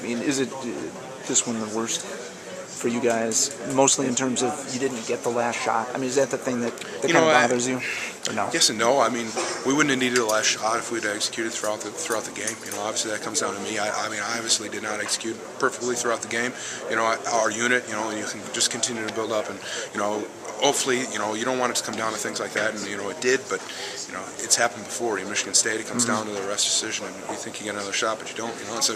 mean, is it this one the worst for you guys? Mostly in terms of you didn't get the last shot. I mean, is that the thing that kind of bothers you? Or no? Yes and no. I mean, we wouldn't have needed the last shot if we'd executed throughout the game. Obviously that comes down to me. I mean, I obviously did not execute perfectly throughout the game. Our unit, and you can just continue to build up, and hopefully, you don't want it to come down to things like that, and it did, but it's happened before. In Michigan State, it comes down to the ref's decision, and you think you get another shot, but you don't. So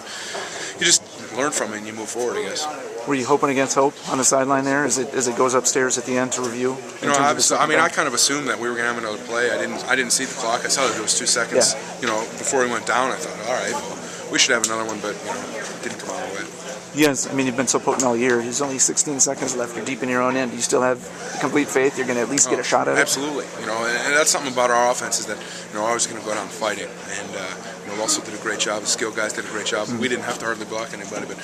you just learn from it and you move forward, I guess. Were you hoping against hope on the sideline there as it goes upstairs at the end to review? Obviously, I kind of assumed that we were going to have another play. I didn't see the clock. I saw that it was 2 seconds. Yeah. Before he went down, I thought, all right, well, we should have another one, but it didn't come out of the way. Yes, I mean, you've been so potent all year. There's only 16 seconds left. You're deep in your own end. Do you still have complete faith you're going to at least get a shot at it? Absolutely. And that's something about our offense is that we're always going to go down fighting. And we also did a great job. The skill guys did a great job. We didn't have to hardly block anybody, but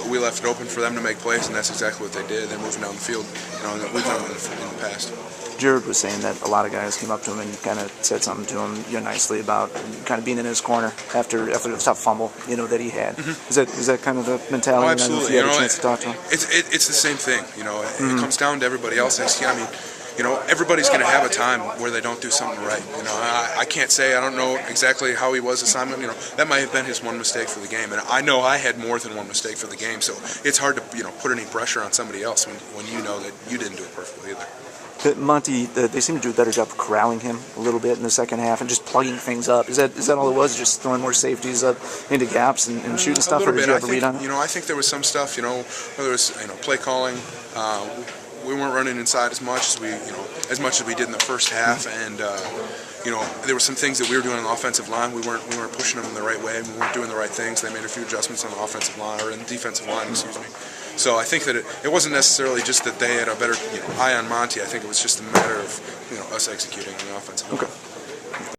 we left it open for them to make plays, and that's exactly what they did. They're moving down the field. We've done it in the past. Jared was saying that a lot of guys came up to him and kind of said something to him nicely about kind of being in his corner after the tough fumble that he had. Is that kind of the mentality? Oh, absolutely. You had a chance to talk to him? It's the same thing. It comes down to everybody else. I mean, everybody's going to have a time where they don't do something right. I can't say, I don't know exactly how he was assignment. That might have been his one mistake for the game, and I know I had more than one mistake for the game. So it's hard to put any pressure on somebody else when you know that you didn't do it perfectly either. Monty, they seem to do a better job of corralling him a little bit in the second half and just plugging things up. Is that all it was? Just throwing more safeties up into gaps and shooting stuff, or did you have a read on it? I think there was some stuff. Whether it was play calling. We weren't running inside as much as we did in the first half, and there were some things that we were doing on the offensive line. We weren't pushing them in the right way. We weren't doing the right things. They made a few adjustments on the offensive line, or in the defensive line, excuse me. So I think that it wasn't necessarily just that they had a better eye on Monty. I think it was just a matter of us executing on the offensive line. Okay.